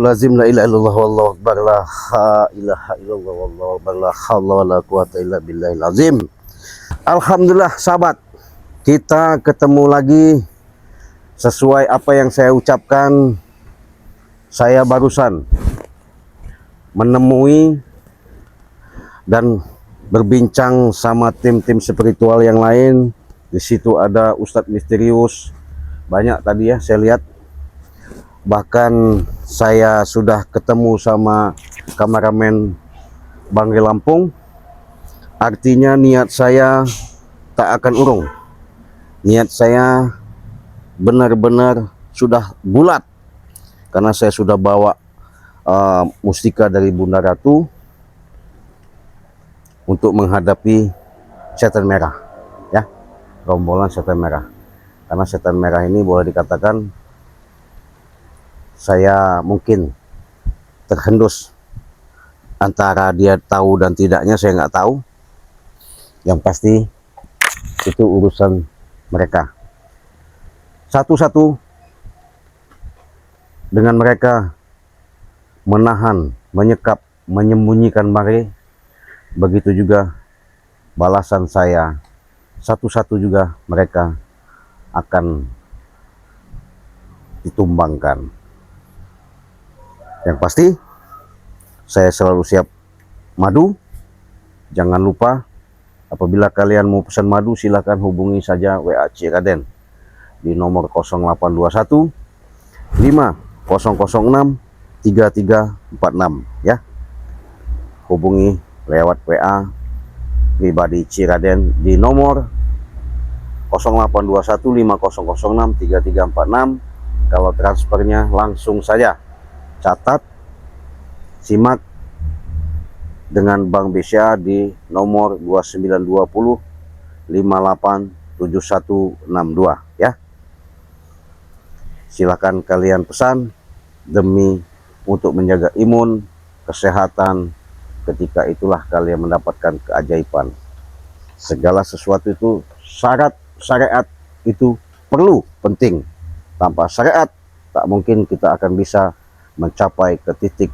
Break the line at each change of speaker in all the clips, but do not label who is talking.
Lazim la ilaha illallah wallahu akbar la ilaha illallah wallahu akbar la haula wala quwata illa billahil azim. Alhamdulillah sahabat, kita ketemu lagi sesuai apa yang saya ucapkan. Saya barusan menemui dan berbincang sama tim-tim spiritual yang lain. Di situ ada Ustadz misterius, banyak tadi ya saya lihat. Bahkan saya sudah ketemu sama kameramen Banggai Lampung. Artinya niat saya tak akan urung. Niat saya benar-benar sudah bulat, karena saya sudah bawa mustika dari Bunda Ratu untuk menghadapi setan merah, ya, rombolan setan merah. Karena setan merah ini boleh dikatakan saya mungkin terhendus, antara dia tahu dan tidaknya saya nggak tahu. Yang pasti itu urusan mereka. Satu-satu dengan mereka menahan, menyekap, menyembunyikan Banggai. Begitu juga balasan saya, satu-satu juga mereka akan ditumbangkan. Yang pasti saya selalu siap madu. Jangan lupa, apabila kalian mau pesan madu silahkan hubungi saja WA Ciraden di nomor 0821 5006 3346 ya. Hubungi lewat WA pribadi Ciraden di nomor 0821 5006 3346. Kalau transfernya langsung saja catat, simak dengan Bank BCA di nomor 2920 587162 ya. Silakan kalian pesan demi untuk menjaga imun, kesehatan. Ketika itulah kalian mendapatkan keajaiban. Segala sesuatu itu syarat syariat itu perlu, penting. Tanpa syariat tak mungkin kita akan bisa mencapai ke titik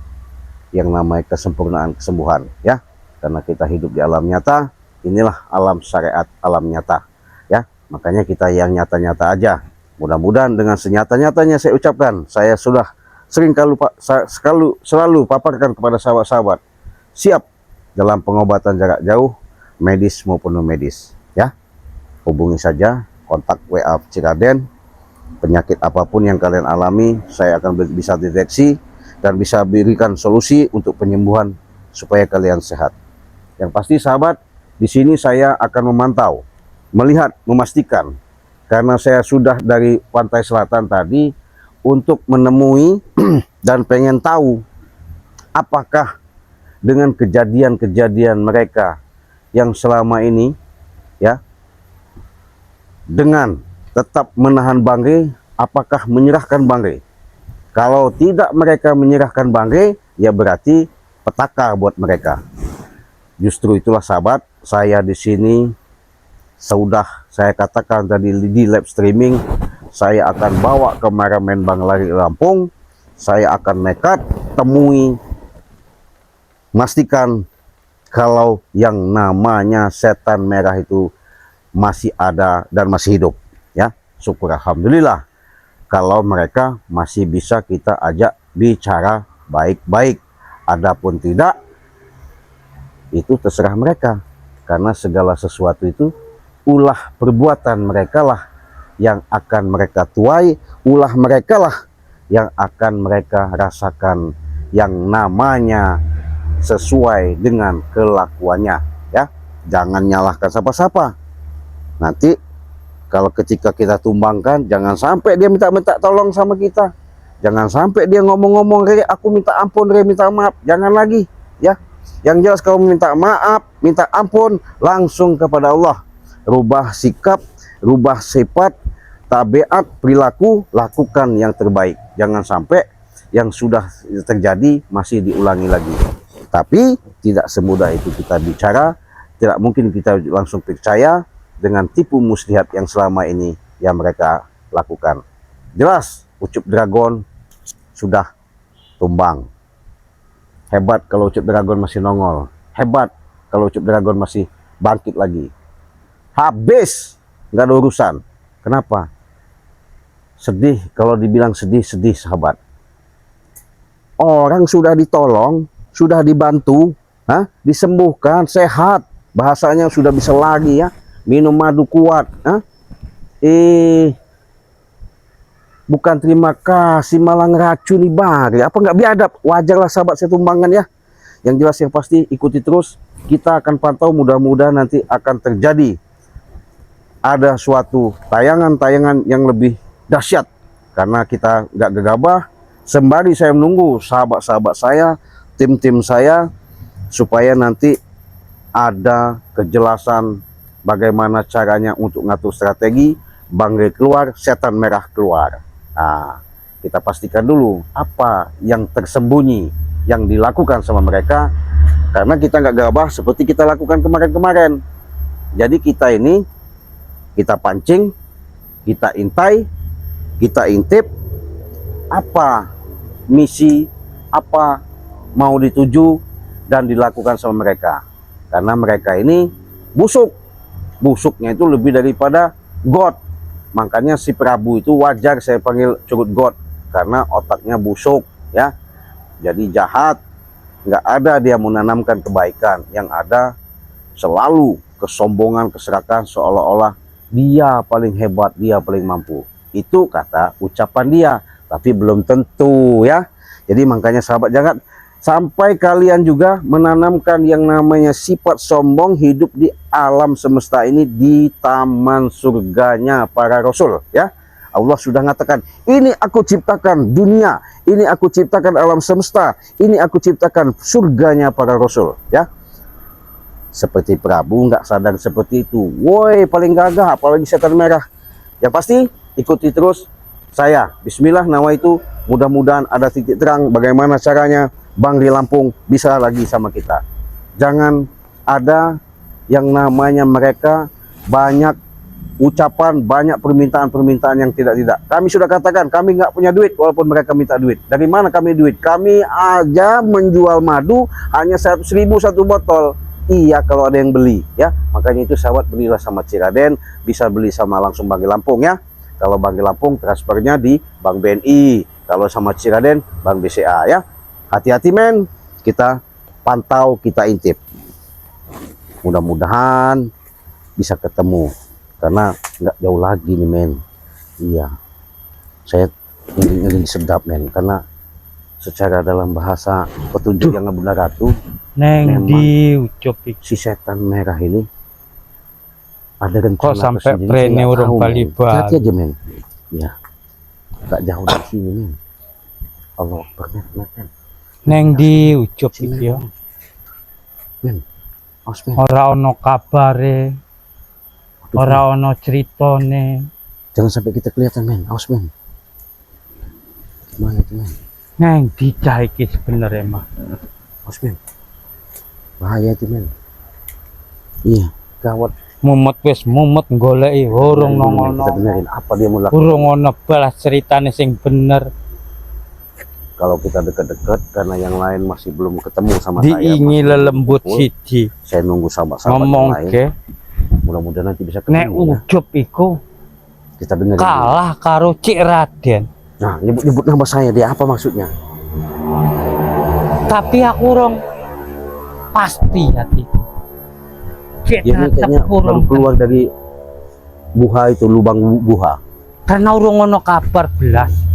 yang namanya kesempurnaan kesembuhan ya. Karena kita hidup di alam nyata, inilah alam syariat, alam nyata ya. Makanya kita yang nyata-nyata aja. Mudah-mudahan dengan senyata-nyatanya saya ucapkan, saya sudah sering selalu paparkan kepada sahabat-sahabat, siap dalam pengobatan jarak jauh, medis maupun non medis ya. Hubungi saja, kontak WA Ciraden. Penyakit apapun yang kalian alami, saya akan bisa deteksi dan bisa berikan solusi untuk penyembuhan supaya kalian sehat. Yang pasti sahabat, di sini saya akan memantau, melihat, memastikan, karena saya sudah dari pantai selatan tadi untuk menemui dan pengen tahu apakah dengan kejadian-kejadian mereka yang selama ini ya, dengan tetap menahan Banggai, apakah menyerahkan Banggai? Kalau tidak mereka menyerahkan Banggai, ya berarti petaka buat mereka. Justru itulah sahabat, saya di sini sudah saya katakan tadi di live streaming, saya akan bawa kameramen Banggai Lampung. Saya akan nekat temui, pastikan kalau yang namanya setan merah itu masih ada dan masih hidup ya. Syukur alhamdulillah kalau mereka masih bisa kita ajak bicara baik-baik. Adapun tidak, itu terserah mereka, karena segala sesuatu itu ulah perbuatan mereka lah yang akan mereka tuai, ulah mereka lah yang akan mereka rasakan yang namanya sesuai dengan kelakuannya ya. Jangan nyalahkan siapa-siapa. Nanti kalau ketika kita tumbangkan, jangan sampai dia minta tolong sama kita. Jangan sampai dia ngomong-ngomong, "Re, aku minta ampun, Re, minta maaf." Jangan lagi ya. Yang jelas kalau minta maaf, minta ampun, langsung kepada Allah. Rubah sikap, rubah sifat, tabiat, perilaku, lakukan yang terbaik. Jangan sampai yang sudah terjadi masih diulangi lagi. Tapi tidak semudah itu kita bicara. Tidak mungkin kita langsung percaya dengan tipu muslihat yang selama ini yang mereka lakukan. Jelas Ucup Dragon sudah tumbang. Hebat kalau Ucup Dragon masih nongol. Hebat kalau Ucup Dragon masih bangkit lagi. Habis, nggak ada urusan. Kenapa? Sedih, kalau dibilang sedih sahabat. Orang sudah ditolong, sudah dibantu, disembuhkan, sehat. Bahasanya sudah bisa lagi ya, minum madu kuat. Bukan terima kasih malah ngeracuni bari. Apa nggak biadab? Wajarlah sahabat saya tumbangan ya. Yang jelas yang pasti ikuti terus. Kita akan pantau, mudah-mudahan nanti akan terjadi ada suatu tayangan-tayangan yang lebih dahsyat, karena kita nggak gegabah. Sembari saya menunggu sahabat-sahabat saya, tim-tim saya, supaya nanti ada kejelasan bagaimana caranya untuk ngatur strategi, banggai keluar, setan merah keluar. Nah, kita pastikan dulu apa yang tersembunyi yang dilakukan sama mereka, karena kita nggak gabah seperti kita lakukan kemarin-kemarin. Jadi kita ini, kita pancing, kita intai, kita intip apa misi, apa mau dituju dan dilakukan sama mereka. Karena mereka ini busuk. Busuknya itu lebih daripada God. Makanya si Prabu itu wajar saya panggil curut God, karena otaknya busuk ya. Jadi jahat, nggak ada dia menanamkan kebaikan. Yang ada selalu kesombongan, keserakahan, seolah-olah dia paling hebat, dia paling mampu. Itu kata ucapan dia, tapi belum tentu ya. Jadi makanya sahabat jangan sampai kalian juga menanamkan yang namanya sifat sombong hidup di alam semesta ini, di taman surganya para rasul ya. Allah sudah mengatakan, ini aku ciptakan dunia, ini aku ciptakan alam semesta, ini aku ciptakan surganya para rasul ya. Seperti Prabu nggak sadar seperti itu, woi paling gagah apalagi setan merah. Yang pasti ikuti terus saya. Bismillah nama itu, mudah-mudahan ada titik terang bagaimana caranya Bang di Lampung bisa lagi sama kita. Jangan ada yang namanya mereka banyak ucapan, banyak permintaan-permintaan yang tidak-tidak. Kami sudah katakan kami nggak punya duit walaupun mereka minta duit. Dari mana kami duit? Kami aja menjual madu hanya 100.000 satu botol. Iya kalau ada yang beli ya. Makanya itu sahabat, belilah sama Ciraden, bisa beli sama langsung Bang di Lampung ya. Kalau Bang di Lampung transfernya di Bank BNI, kalau sama Ciraden Bank BCA ya. Hati-hati men, kita pantau, kita intip. Mudah-mudahan bisa ketemu, karena nggak jauh lagi nih men. Iya, saya ingin sedap men, karena secara dalam bahasa petunjuk yang benar ratu,
Neng di Ucup
si setan merah ini ada rencana
kok sampai prene urung bali-bali.
Hati aja men, ya nggak jauh dari sini men. Allah Akbar men.
Neng di Ucup iki yo.
Men,
Ora ono kabare, ora ono ceritane.
jangan sampai kita kelihatan men, awas men. Gimana itu men?
Neng di cah iki sebenarnya mah.
Awas men, bahaya itu men. Iya, gawat.
Mumet wis mumet goleki urung nongono.
Kita benerin apa dia mau lakukan.
Urung ono balas ceritane sing bener.
Kalau kita dekat-dekat, karena yang lain masih belum ketemu sama saya.
Diingi lelembut siji.
Saya nunggu sahabat-sahabat yang
Ngomong
lain.
ke.
Mudah-mudahan nanti bisa
Nek
ketemu ya.
Ucup iku
Kita dengerin.
kalah karo Cik Raden.
Nah, nyebut nama saya, dia apa maksudnya?
Tapi aku urung pasti hati. Cik
Dia ini kayaknya baru keluar dari buha itu, lubang buha.
Karena urung ono kabar belas.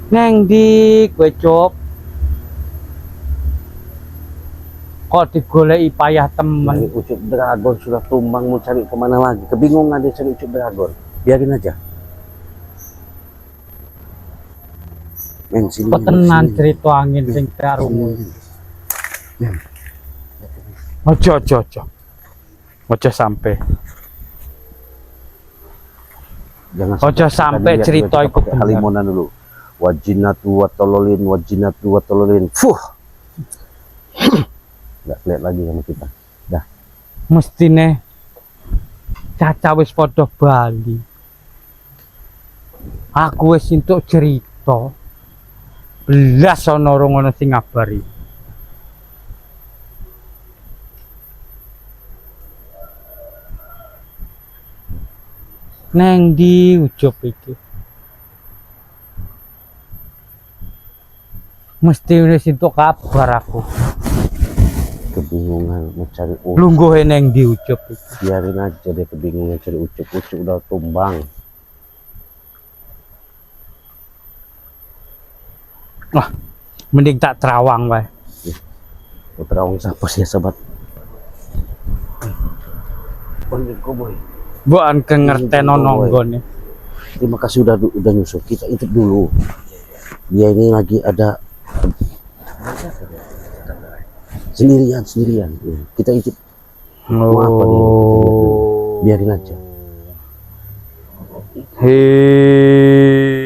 Neng di kowe Cop. Kok digoleki payah temen.
Ini Ucup Dragon sudah tumbang, mau cari kemana lagi? Kebingungan dia cari Ucup Dragon. Biarin aja. Men, sini.
Petenan cerita angin sing karungu. Ojo. Ojo sampai.
Jangan
Ojo sampai cerita iku bener.
Halimonan dulu. Wajinatu watololin. Fuh. Nggak lihat lagi sama kita. Dah.
Mestine Caca wis padha bali. Aku wis entuk cerita. Belas ana ngono sing ngabari. Neng di Ucup iki. Mesti wis entuk kabar aku.
Kebingungan mau cari Ucup.
Lungguhe neng di Ucup iki.
Biarin aja dia kebingungan cari Ucup. Ucup udah tumbang.
Wah, mending tak terawang wae.
Terawang siapa sih sobat? Pandit Koboy.
Bukan kengerteno nonggone.
Terima kasih udah nyusul. Kita intip dulu. Dia ini lagi ada sendirian. Kita intip. Mau apa nih? Biarin aja.
Hei.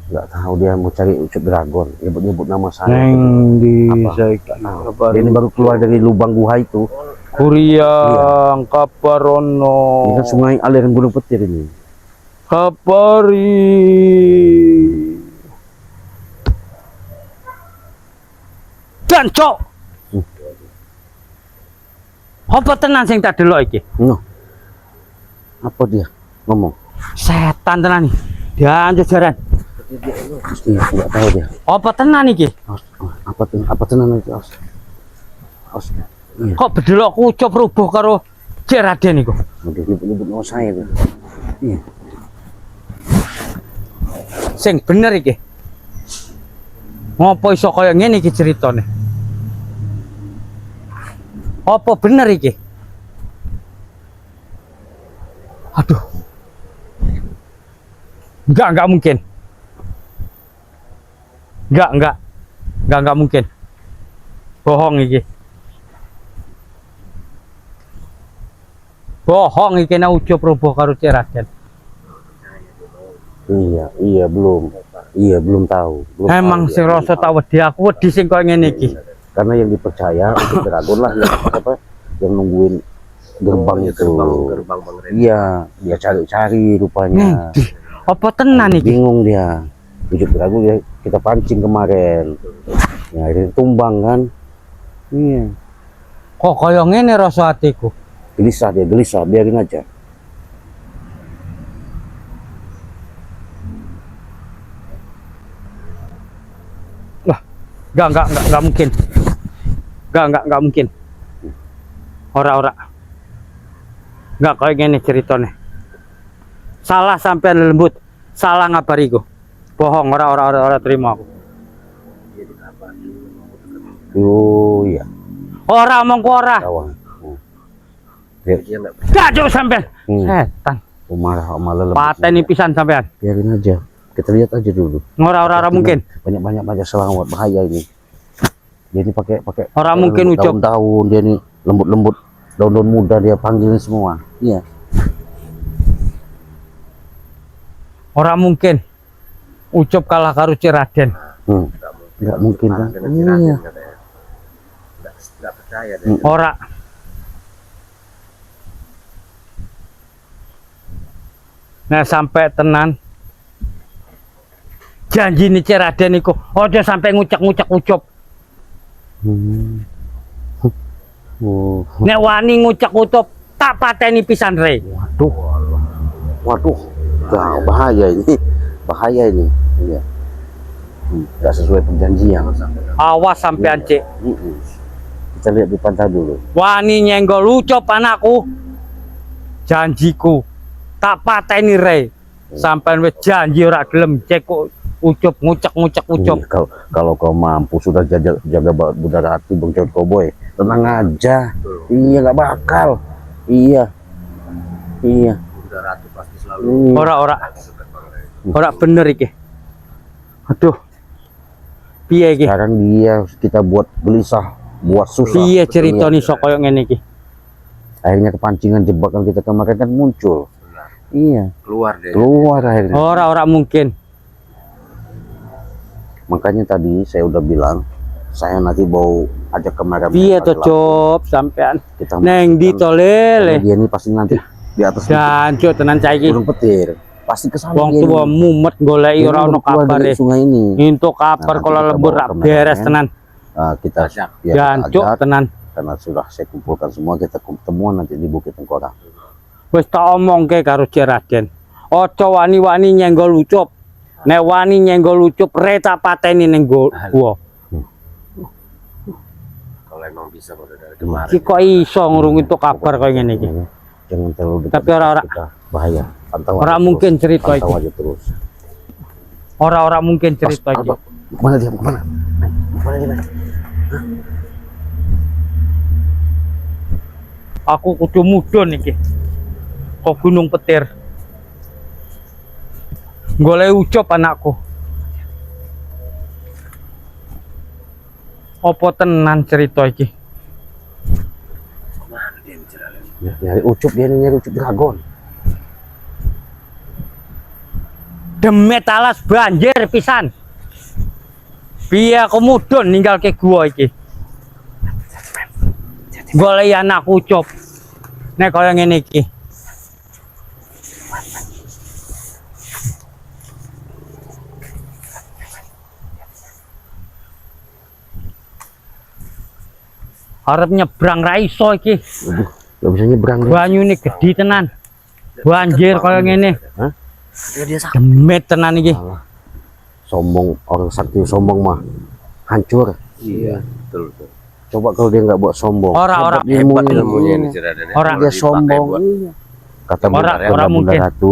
Nggak tahu dia mau cari Ucup Dragon. Nyebut nama saya.
Neng di
Apa?
saiki.
Dia ini baru keluar dari lubang gua itu.
Kuriang Kaparono.
Ini kan sungai aliran Gunung Petir ini.
Kapari. Dan cok. Apa tenan sing tak delok iki?
No. Apa dia ngomong?
Setan tenan nih. Dan jajaran.
Iya, nggak tahu dia.
Apa tenan iki?
Apa tenan itu? Iya.
Kok bedelok Ucup rubuh karo Cek Raden iku?
Udah nyebut nama saya tuh. Iya.
Sing bener iki. Ngopo iso kaya ngene iki ceritane? Apa bener iki? Aduh. Enggak mungkin. Enggak mungkin. Bohong iki. Bohong iki nek Ucup rubuh karo Cek Raden.
Iya, belum tahu. Belum
Emang
tahu
sing
dia.
rasa tak wedi aku wedi sing koyo ngene iki.
Karena yang dipercaya untuk Dragon lah yang nungguin gerbang itu.
Gerbang Bang Ren.
Iya, dia cari-cari rupanya.
Apa tenan iki?
Bingung dia. Ucup Dragon ya kita pancing kemarin. Ya, akhirnya tumbang kan. Iya.
Kok koyo ngene rasa atiku?
Gelisah, biarin aja.
Enggak mungkin. Enggak mungkin. Ora. Enggak kayak gini ceritanya. Salah sampai lembut. Salah ngabariku. Bohong, ora terima aku.
Oh iya.
Ora omong ku ora.
Kawan.
Dia nggak
Gak sampean. Setan.
Malah
Pateni pisan sampean.
biarin aja. Kita lihat aja dulu.
Ora mungkin.
Banyak baca selawat, bahaya ini. Dia ini pakai
Ora mungkin Ucup.
daun-daun, dia ini lembut daun-daun muda dia panggilin semua. Iya.
Ora mungkin. Ucup kalah karo Cek Raden.
Nggak mungkin kan?
dengan
Iya.
Raden katanya. Nggak percaya deh.
Ora. Nah sampai tenan janji nih Cek Raden iku ojo sampai ngucak-ngucak Ucup.
Oh.
Nek wani ngucak Ucup tak pateni pisan re.
Waduh, bahaya ini, Iya. Nggak sesuai perjanjian.
Awas sampean Cek.
Kita lihat di pantai dulu.
Wani nyenggol Ucup anakku. Janjiku tak pateni re. Sampean wis janji ora gelem Cek Ucup ngucak-ngucak Ucup.
Iya, kalau kau mampu sudah jaga budaya hati Bang Cewek Koboy, tenang aja. Iya, nggak bakal. Iya.
Bunda Ratu pasti selalu.
Ora bener iki. Aduh. Piye iki?
Sekarang kita buat gelisah, buat susah.
Piye ceritane iso koyo ngene iki?
Akhirnya kepancingan jebakan kita kemarin kan muncul. Iya,
Keluar
akhirnya.
Ora mungkin.
Makanya tadi saya udah bilang saya nanti bawa ajak ke mereka.
Piye to Cop sampean
Kita
neng di to lele.
dia ini pasti nanti di atas
Jancuk tenan saiki.
Gunung Petir. Pasti ke sana.
Wong
dia
tua
ini.
mumet goleki
Dia
ora ono
keluar
kabar
dari
e.
sungai ini.
Entuk kabar
Nah,
kalau
kita
lembur
bawa
rak
ke
beres
Medan.
tenan.
Kita
Ajak.
biar kita
Jancuk
ajak,
tenan.
karena sudah saya kumpulkan semua, kita ketemuan nanti di Bukit Tengkorak.
Wis tak omongke karo Cek Raden. Aja wani-wani nyenggol Ucup. Nek wani nyenggol Ucup re tak pateni ning gua.
Kalau emang bisa udah dari kemarin.
Iki kok iso ngurung entuk kabar kaya ngene iki.
Jangan terlalu dekat.
Tapi ora-ora.
Kita bahaya. Pantau
Ora
aja
mungkin
terus.
cerita
Pantau
iki.
aja terus.
Ora mungkin cerita iki.
Mana dia? Mana? Mana dia?
Aku kudu mudhun iki. Kok Gunung Petir. Golek Ucup anakku. Apa tenan cerita iki?
Mana dia bicara lagi?
Nyari Ucup, dia nyari Ucup Dragon.
Demet alas banjir pisan. Piye aku mudhun ninggal ke gua iki. Golek anak Ucup. Nek kaya ngene iki. Arep nyebrang ra iso iki.
Waduh, gak bisa nyebrang.
Banyune gedhi tenan. Banjir kaya ngene.
Hah?
Dia sakit.
Demet tenan iki.
Salah. Sombong, orang sakti sombong mah hancur.
Iya, betul betul.
Coba kalau dia nggak buat sombong.
Ora.
Hebat
Hebat
ilmunya.
ilmunya ini si Raden.
Orang
Dia sombong. Kata
Ora
Bunda
mungkin.
Ratu,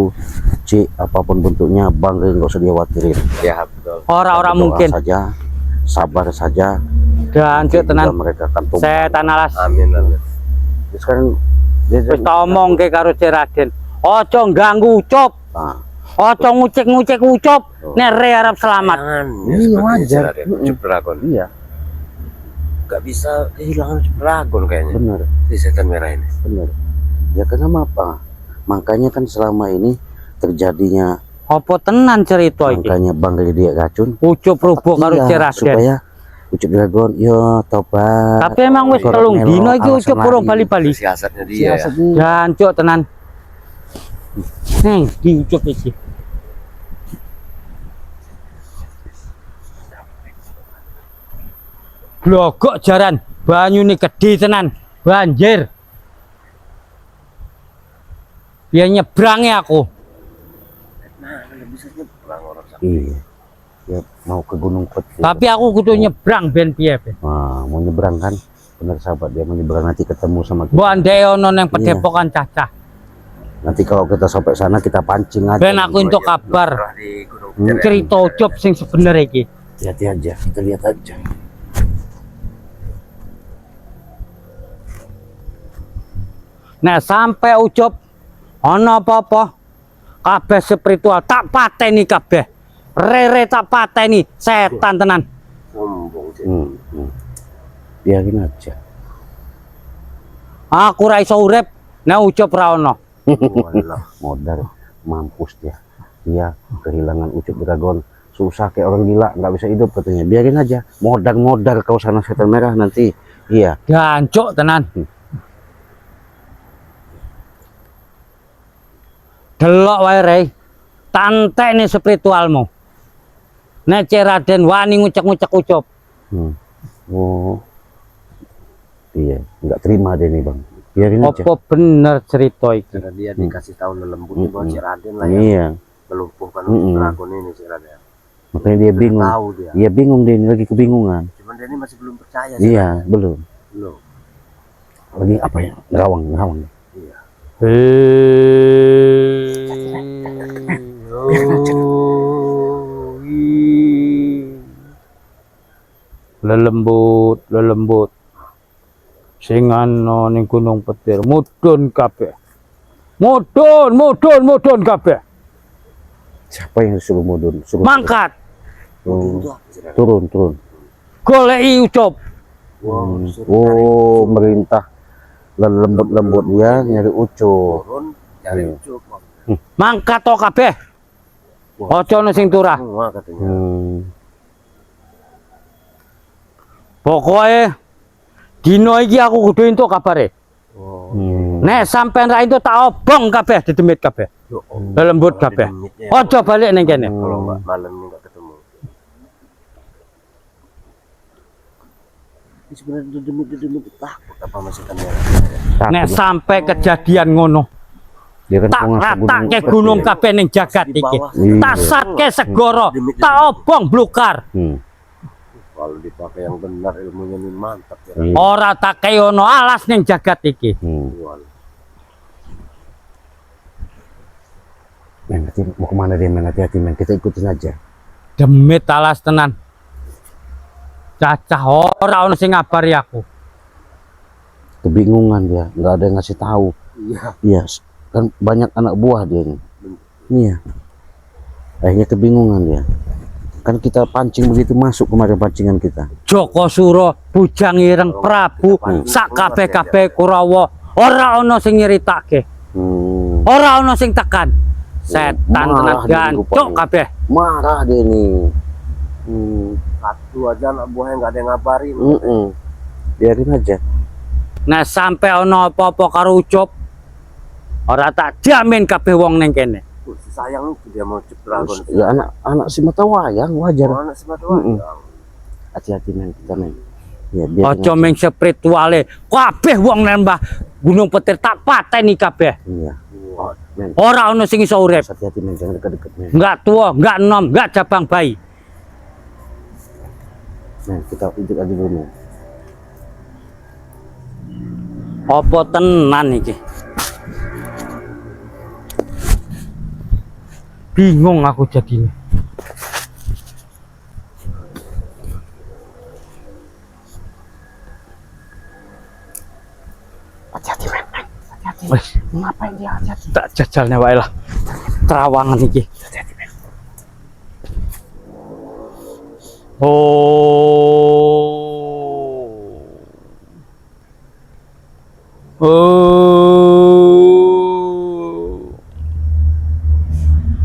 Cik, apapun bentuknya, bangga nggak usah dikhawatirin.
Ya betul.
Ora
Berdoa
mungkin.
saja, sabar saja.
Jancuk
Juga
tenan.
mereka akan tumbuh.
Setan alas.
Amin amin.
Terus sekarang dia
Wis tak omongke karo Cek Raden. Aja ganggu Ucup.
Nah,
Aja ngucek-ngucek Ucup. Nek re arep selamat.
Jangan.
Iya,
seperti
wajar.
si Raden. Ucup Dragon.
iya,
Gak bisa kehilangan Ucup Dragon kayaknya.
benar,
Si setan merah ini.
benar. Ya kenapa apa? Makanya kan selama ini terjadinya,
Apa tenan cerita iki?
makanya Bang Ridi racun.
Ucup rubuh karo
Iya,
Cek Raden.
supaya Ucup Dragon, yo tobat.
Tapi emang wis
Korok
telung
melo,
dino iki
alasan
Ucup urung
lagi.
bali-bali.
Siasatnya dia ya.
Siasatnya.
Jancuk tenan. Di Ucup iki. Glogok jaran, banyune gedhe tenan, banjir. Biar nyebrangi aku.
Nah, gak bisa nyebrang orang sakit.
Iya. Ya mau ke Gunung Petir.
Tapi aku kudu nyebrang ben piye ben.
Nah, mau nyebrang kan? Benar sahabat, dia mau nyebrang nanti ketemu sama kita.
Mbok andhe ono nang Padepokan Cacah.
Nanti kalau kita sampai sana kita pancing aja.
Ben aku entuk kabar
Pernah di Gunung Petir ya.
cerita Ucup sing sebenarnya iki.
Hati-hati aja, kita lihat aja.
Nah, sampai Ucup ana apa-apa kabeh spiritual tak pateni kabeh. Rere tak pateni, setan tenan.
Sombong sih.
Biarin aja.
Aku ra iso urip nek Ucup ra ono.
Walah.
Modal, mampus dia. Dia kehilangan Ucup Dragon. Susah kayak orang gila, nggak bisa hidup katanya. Biarin aja. Modal kau sana setan merah nanti. Iya.
Gancuk tenan. Delok wae Rey. Tanteni spiritualmu. Nek Cek Raden wani ngucek-ngucek Ucup.
Oh. Iya, nggak terima dia nih bang. Biarin aja.
Apa bener cerita iki?
Karena dia dikasih tahu lembutnya bahwa si Raden lah yang
Iya.
melumpuhkan Ucup Dragon ini si Raden.
Makanya dia bingung.
Tahu dia.
Iya bingung dia ini, lagi kebingungan.
Cuman dia ini masih belum percaya sih.
Iya, belum.
Belum.
Lagi apa ya? Ngerawang.
Iya.
Lelembut sing ana ning Gunung Petir mudhun kabeh. Mudhun kabeh.
Siapa yang suruh mudun? Suruh
Mangkat
Oh,
Itu apa sih Raden?
turun.
goleki Ucup.
Wow, si
Oh, merintah lembut dia nyari Ucup.
turun cari Ucup.
Mangkat to kabeh. Aja ana sing turah.
Semua katanya.
Pokoknya dino iki aku kudu entuk kabare.
Oh.
Nek sampean ra entuk tak obong kabeh didemit kabeh.
Yo,
Lembut kabeh.
demitnya.
Ojo balik ning kene.
Kalau nggak malam ini nggak ketemu. Ini sebenarnya demit takut apa maksudnya?
Nek sampai kejadian ngono,
Dia kan
tak
penguasa
ratake gunung kabeh ning jagat
Di
iki.
bawah.
Tak satke segoro, tak obong blukar.
Kalau dipakai yang benar ilmunya ini mantap ya.
Ora tak kaya ono alas ning jagat iki.
Wal.
Men, nanti mau kemana dia, men? Hati-hati, men. Kita ikutin aja.
Demit alas tenan. Cacah ora ono sing ngabari aku.
Kebingungan dia, nggak ada yang ngasih tahu.
Iya.
Iya, kan banyak anak buah dia ini. Iya. Akhirnya kebingungan dia. Kan kita pancing begitu masuk kemarin pancingan kita.
Joko Suro, Bujang Ireng, Prabu, sak kabeh-kabeh Kurawa, ora ono sing nyeritake. Ora ono sing tekan. Setan tenan
Marah dia
gancuk
rupanya.
kabeh.
Marah dia nih.
Satu aja anak buahnya nggak ada yang ngabarin.
Biarin aja.
Nah sampai ono apa-apa karo Ucup, ora tak jamin kabeh wong ning kene.
Si sayang itu dia mau cek dragon.
Ya anak si mata wayang wajar.
Oh, anak semata
Hati-hati, men, kita, men. Ya, biarin
Aja
aja.
ming spirituale. Kabeh wong nembah Gunung Petir tak pateni kabeh.
Iya. Men,
Ora ono sing iso urip.
hati-hati, men, jangan dekat-dekat, men.
Enggak tua, enggak enom, enggak jabang bayi.
Men, kita intip aja dulu, men.
Apa tenan iki? Bingung aku jadinya.
Hati-hati, men. Hati-hati.
Wes,
Ngapain dia hati-hati?
tak jajalnya wae lah. Terawangan iki.
Hati-hati, men.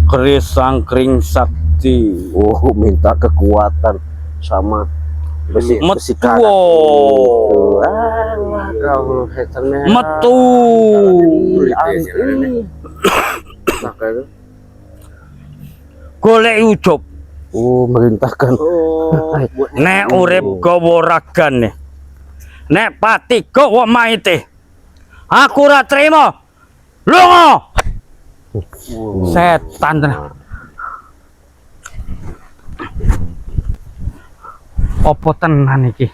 Keris Sangkring Sakti.
Oh, minta kekuatan sama besi
Metu.
karat. Itu. Alah, kau setan merah.
Metu. Golek Ucup.
Oh, merintahkan.
Nek urip gawa ragane. Nek pati gawa maite. Aku ora trima. Lunga. Setan tenan. Apa tenan iki?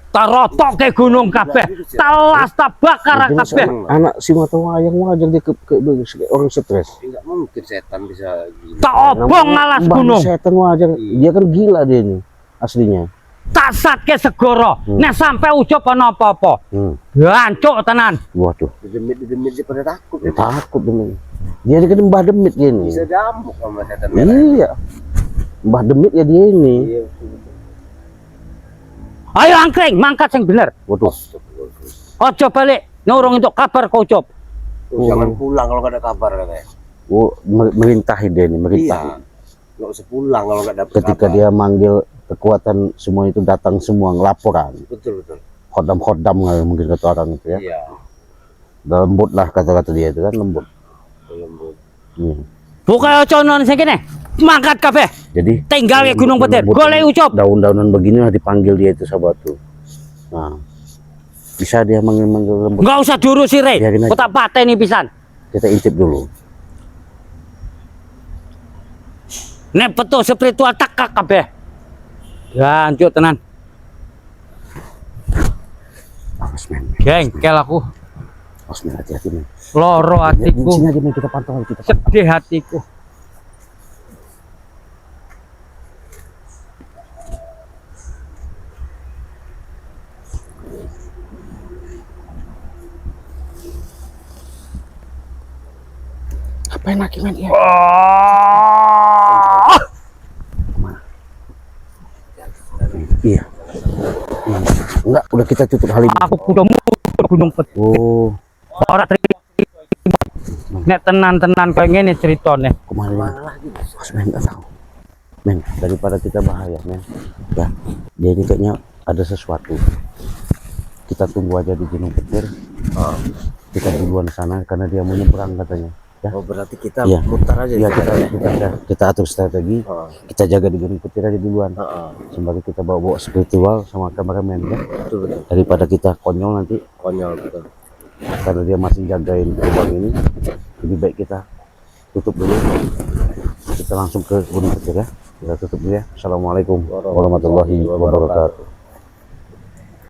Tarotok ke gunung kabeh, talas tabakar
Jadi
kabeh.
anak si mata wayang wajar dia ke orang stres.
Enggak mungkin setan bisa gini.
Tak obong alas
Mbah
gunung.
Setan wajar, dia kan gila dia ini aslinya.
Tak satke segoro. Nek sampai Ucup ana apa-apa. Gancuk tenan.
Waduh,
Demit dia pada takut.
dia takut demi. Dia kan mbah demit dia ini.
Bisa jamuk sama setan merah.
Iya, mbah demit ya dia ini.
Iya.
Ayo angkring, mangkat sing bener.
Waduh,
Ojo balik, nurung untuk kabar kau Ucup.
Jangan pulang kalau nggak ada kabar katanya.
oh, merintahi dia ini, merintahi.
Iya. Nggak usah pulang kalau nggak dapat
Ketika
kabar.
dia manggil kekuatan semua itu datang semua ngelaporan.
Betul.
Hodam-hodam mungkin kata orang itu ya.
Iya.
Lembut lah kata-kata dia itu kan lembut.
Lembut.
Buka ojo non sing kene. Mangkat kabeh.
Jadi
Tinggal ke Gunung Petir.
lembut,
Golek Ucup.
daun-daunan begini lah dipanggil dia itu sahabat tuh. Nah, bisa dia manggil-manggil lembut.
Enggak usah diurusi Rey.
Biarin aja.
Ku tak pateni pisan.
Kita intip dulu.
Nek betul spiritual tekak kabeh. Gancuk tenan.
Awas, men.
Gengkel aku.
Awas, men, hati-hati, men.
Loro
Di
hatiku.
sini aja, men, kita pantau, kita pantau.
Sedih hatiku.
Ngapain lagi, men? Ya. Iya. Enggak, udah kita tutup hal ini.
Aku kudu mundur Gunung Petir.
Oh,
Ora terima. Nek tenan-tenan kayak gini ceritanya.
Kemana ini?
Mana lagi?
Mas men nggak tahu. Men, daripada kita bahaya men. Ya, dia ini kayaknya ada sesuatu. Kita tunggu aja di Gunung Petir. Kita duluan sana karena dia mau nyebrang katanya. Ya.
Oh berarti kita
Iya.
mutar aja.
Iya,
di sana ya?
kita atur strategi. Kita jaga di Gunung Petir aja duluan. Sembari kita bawa spiritual sama kameramen ya.
Betul betul.
Daripada kita konyol nanti
Konyol betul.
karena dia masih jagain lubang ini. Lebih baik kita tutup dulu. Kita langsung ke Gunung Petir ya. Kita tutup dulu ya. Assalamualaikum warahmatullahi wabarakatuh.